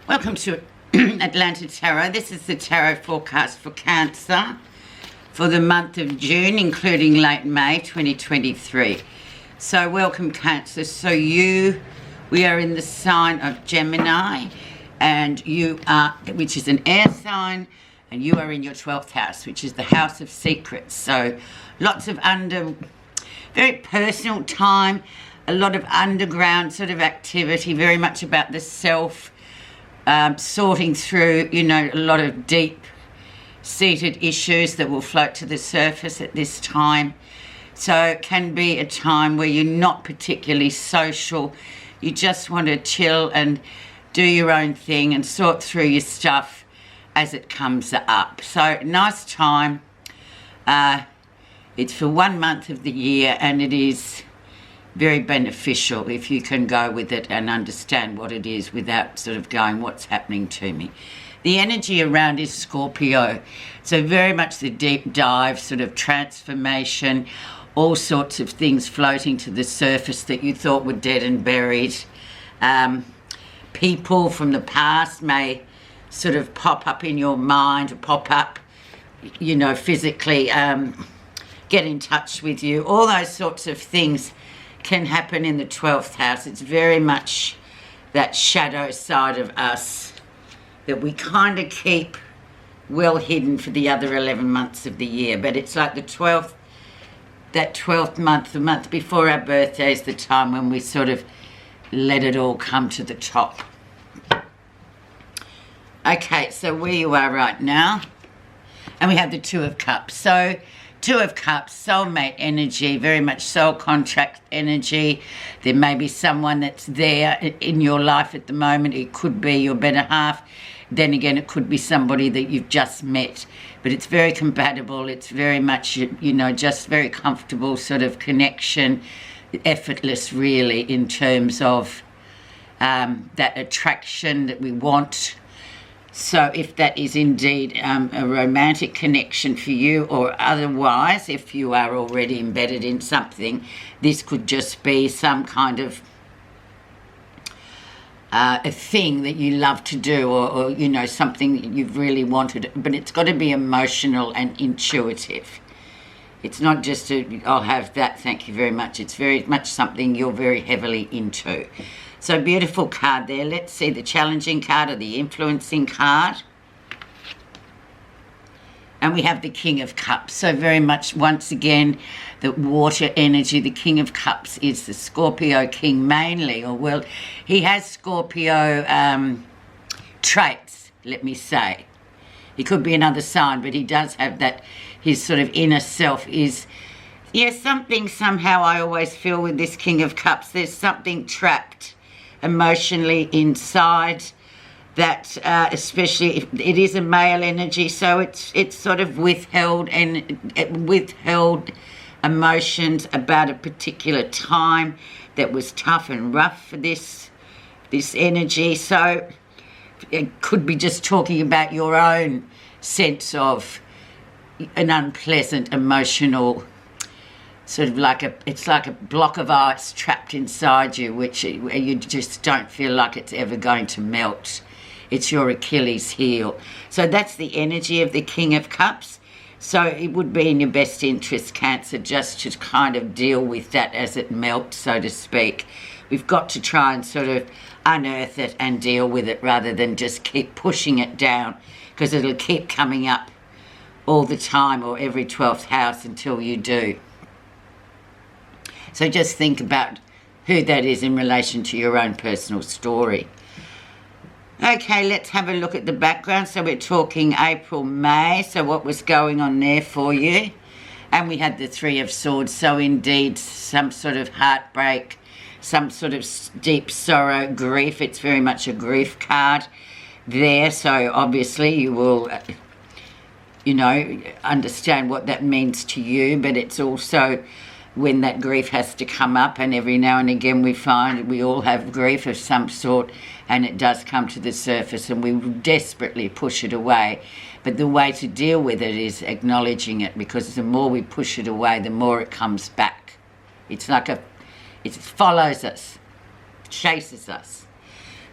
Welcome to Atlanta Tarot. This is the tarot forecast for Cancer for the month of June, including late May 2023. So welcome, Cancer. So we are in the sign of Gemini, and you are, which is an air sign, and you are in your 12th house, which is the house of secrets. So lots of very personal time, a lot of underground sort of activity, very much about the self, sorting through, a lot of deep-seated issues that will float to the surface at this time. So it can be a time where you're not particularly social. You just want to chill and do your own thing and sort through your stuff as it comes up. So nice time. It's for 1 month of the year, and it is very beneficial if you can go with it and understand what it is without sort of going, what's happening to me. The energy around is Scorpio. So very much the deep dive, sort of transformation, all sorts of things floating to the surface that you thought were dead and buried. People from the past may sort of pop up in your mind, or pop up, physically, get in touch with you. All those sorts of things can happen in the 12th house. It's very much that shadow side of us that we kind of keep well hidden for the other 11 months of the year. But it's like that 12th month, the month before our birthday, is the time when we sort of let it all come to the top. Okay, so where you are right now, and we have the Two of Cups. So Two of Cups, soulmate energy, very much soul contract energy. There may be someone that's there in your life at the moment. It could be your better half. Then again, it could be somebody that you've just met. But it's very compatible. It's very much, just very comfortable sort of connection, effortless really, in terms of that attraction that we want. So if that is indeed a romantic connection for you, or otherwise, if you are already embedded in something, this could just be some kind of a thing that you love to do, or something that you've really wanted. But it's got to be emotional and intuitive. It's not just I'll have that, thank you very much. It's very much something you're very heavily into. So beautiful card there. Let's see the challenging card or the influencing card. And we have the King of Cups. So very much, once again, the water energy. The King of Cups is the Scorpio king mainly. He has Scorpio traits, let me say. He could be another sign, but he does have that. His sort of inner self is, something somehow I always feel with this King of Cups. There's something trapped emotionally inside that, especially if it is a male energy, so it's sort of withheld emotions about a particular time that was tough and rough for this energy. So it could be just talking about your own sense of an unpleasant emotional, sort of it's like a block of ice trapped inside you, where you just don't feel like it's ever going to melt. It's your Achilles heel. So that's the energy of the King of Cups. So it would be in your best interest, Cancer, just to kind of deal with that as it melts, so to speak. We've got to try and sort of unearth it and deal with it, rather than just keep pushing it down, because it'll keep coming up all the time, or every 12th house, until you do. So just think about who that is in relation to your own personal story. Okay, let's have a look at the background. So we're talking April, May. So what was going on there for you? And we had the Three of Swords. So indeed, some sort of heartbreak, some sort of deep sorrow, grief. It's very much a grief card there. So obviously you will, understand what that means to you. But it's also when that grief has to come up, and every now and again we find we all have grief of some sort, and it does come to the surface and we desperately push it away. But the way to deal with it is acknowledging it, because the more we push it away, the more it comes back. It's like it follows us, chases us.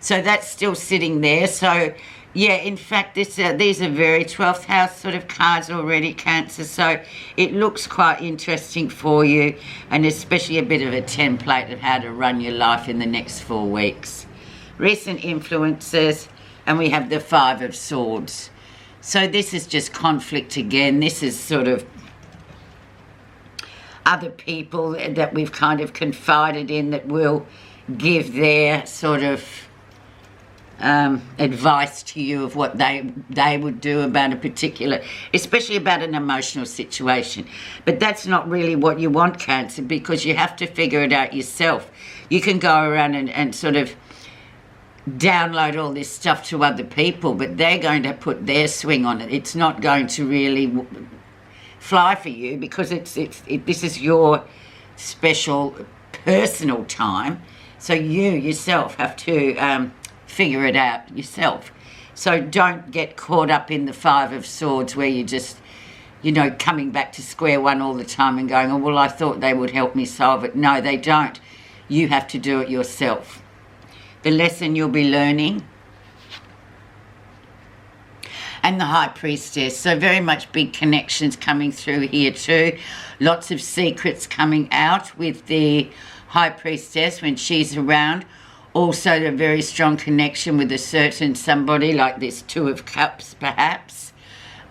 So that's still sitting there. So, yeah, in fact, these are very 12th house sort of cards already, Cancer. So it looks quite interesting for you, and especially a bit of a template of how to run your life in the next 4 weeks. Recent influences, and we have the 5 of Swords. So this is just conflict again. This is sort of other people that we've kind of confided in that will give their sort of advice to you of what they would do about a particular, especially about an emotional situation. But that's not really what you want, Cancer, because you have to figure it out yourself. You can go around and sort of download all this stuff to other people, but they're going to put their swing on it. It's not going to really fly for you, because this is your special personal time. So you yourself have to figure it out yourself. So don't get caught up in the 5 of Swords where you just, you know, coming back to square one all the time and going, oh, well, I thought they would help me solve it. No, they don't. You have to do it yourself. The lesson you'll be learning. And the High Priestess. So very much big connections coming through here too. Lots of secrets coming out with the High Priestess when she's around. Also a very strong connection with a certain somebody, like this 2 of Cups perhaps.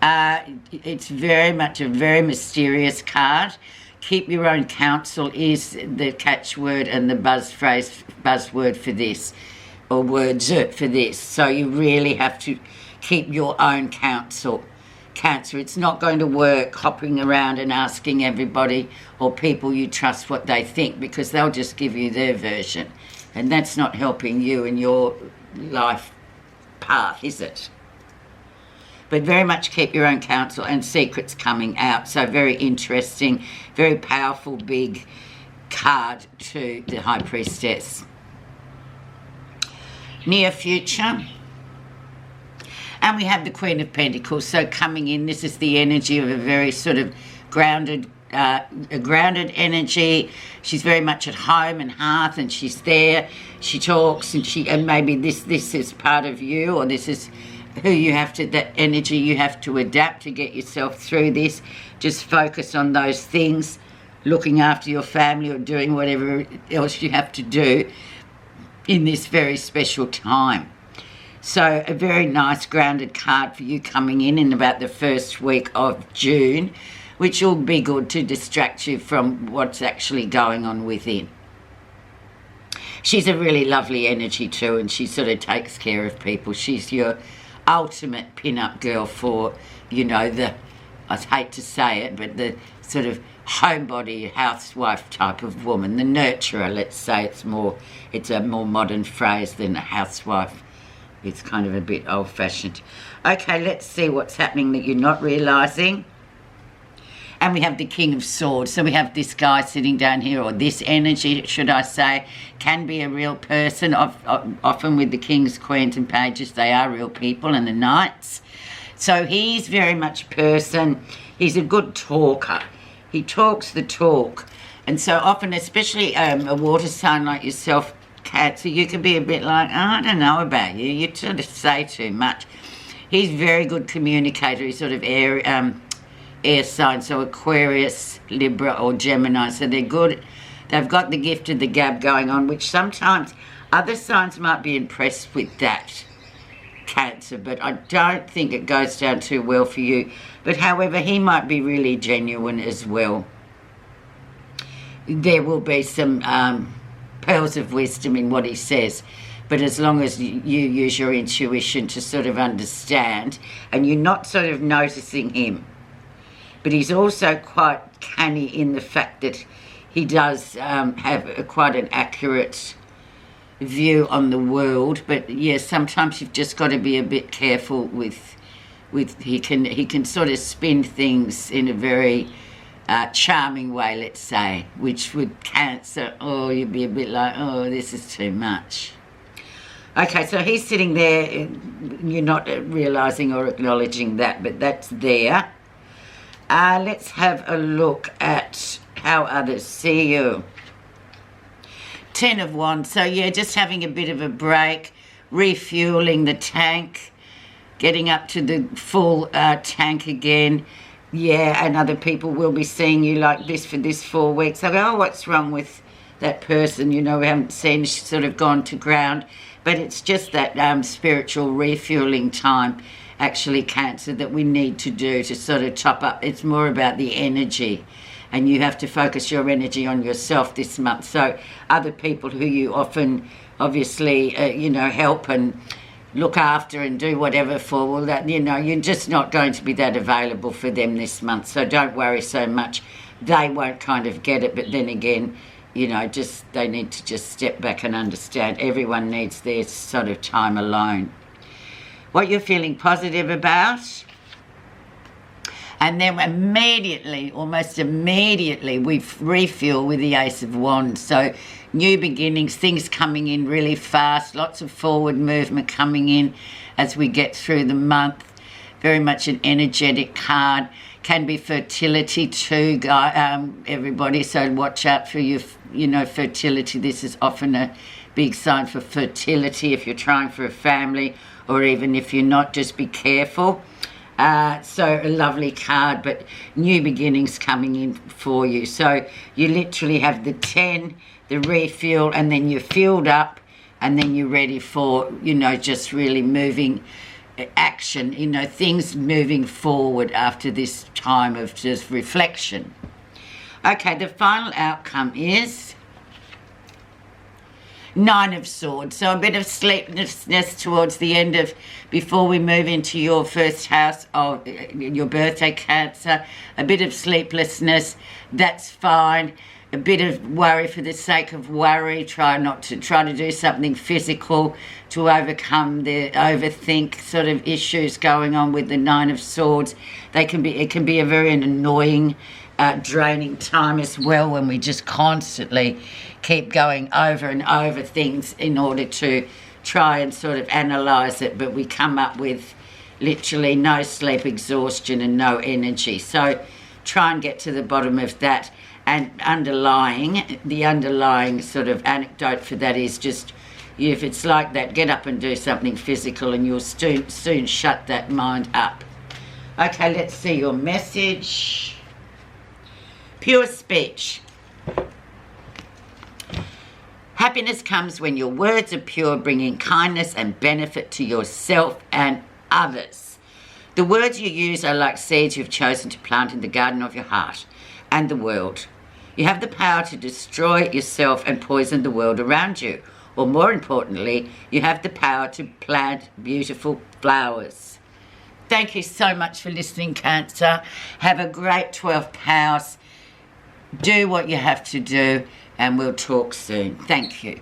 It's very much a very mysterious card. Keep your own counsel is the catchword and the buzzword for this, or words for this. So you really have to keep your own counsel, Cancer. It's not going to work hopping around and asking everybody or people you trust what they think, because they'll just give you their version. And that's not helping you in your life path, is it? But very much keep your own counsel, and secrets coming out. So very interesting, very powerful, big card to the High Priestess. Near future. And we have the Queen of Pentacles. So coming in, this is the energy of a very sort of grounded energy. She's very much at home and hearth, and she's there. She talks, and maybe this is part of you, or this is who you have to, that energy you have to adapt to get yourself through this. Just focus on those things, looking after your family or doing whatever else you have to do in this very special time. So a very nice grounded card for you coming in about the first week of June, which will be good to distract you from what's actually going on within. She's a really lovely energy too, and she sort of takes care of people. She's your ultimate pin-up girl for, you know, I hate to say it, but the sort of homebody, housewife type of woman, the nurturer, let's say. It's a more modern phrase than a housewife. It's kind of a bit old-fashioned. Okay, let's see what's happening that you're not realising. And we have the King of Swords. So we have this guy sitting down here, or this energy, should I say, can be a real person. Often with the Kings, Queens and Pages, they are real people, and the Knights. So he's very much a person. He's a good talker. He talks the talk. And so often, especially a water sign like yourself, Cancer, you can be a bit like, oh, I don't know about you. You sort of say too much. He's a very good communicator. He's sort of air sign, so Aquarius, Libra or Gemini. So they're good. They've got the gift of the gab going on, which sometimes other signs might be impressed with that, Cancer, but I don't think it goes down too well for you. But however, he might be really genuine as well. There will be some pearls of wisdom in what he says, but as long as you use your intuition to sort of understand, and you're not sort of noticing him. But he's also quite canny in the fact that he does have quite an accurate view on the world. But yes, sometimes you've just got to be a bit careful with he can sort of spin things in a very charming way, let's say, which would Cancer, oh, you'd be a bit like, oh, this is too much. Okay, so he's sitting there, you're not realising or acknowledging that, but that's there. Let's have a look at how others see you. 10 of Wands. So, yeah, just having a bit of a break, refueling the tank, getting up to the full tank again. Yeah, and other people will be seeing you like this for this 4 weeks. I go, oh, what's wrong with that person? You know, we haven't seen, she's sort of gone to ground. But it's just that spiritual refueling time, actually, Cancer, that we need to do to sort of top up. It's more about the energy, and you have to focus your energy on yourself this month. So other people who you often, obviously, help and look after and do whatever for, well, that, you're just not going to be that available for them this month. So don't worry so much. They won't kind of get it, but then again, they need to just step back and understand everyone needs their sort of time alone. What you're feeling positive about. And then almost immediately, we refuel with the Ace of Wands. So new beginnings, things coming in really fast, lots of forward movement coming in as we get through the month. Very much an energetic card. Can be fertility too, everybody. So watch out for your, fertility. This is often a big sign for fertility if you're trying for a family, or even if you're not, just be careful. So a lovely card, but new beginnings coming in for you. So you literally have the 10, the refuel, and then you're filled up, and then you're ready for, just really moving action, things moving forward after this time of just reflection. Okay, the final outcome is 9 of Swords. So a bit of sleeplessness towards the end of, before we move into your first house of your birthday, Cancer. A bit of sleeplessness, that's fine. A bit of worry for the sake of worry. Try to do something physical to overcome the overthink sort of issues going on with the 9 of Swords. It can be a very annoying, draining time as well, when we just constantly keep going over and over things in order to try and sort of analyse it, but we come up with literally no sleep, exhaustion and no energy. So try and get to the bottom of that. And the underlying sort of anecdote for that is just, if it's like that, get up and do something physical and you'll soon shut that mind up. Okay, let's see your message. Pure speech. Happiness comes when your words are pure, bringing kindness and benefit to yourself and others. The words you use are like seeds you've chosen to plant in the garden of your heart and the world. You have the power to destroy yourself and poison the world around you. Or more importantly, you have the power to plant beautiful flowers. Thank you so much for listening, Cancer. Have a great 12th house. Do what you have to do, and we'll talk soon. Thank you.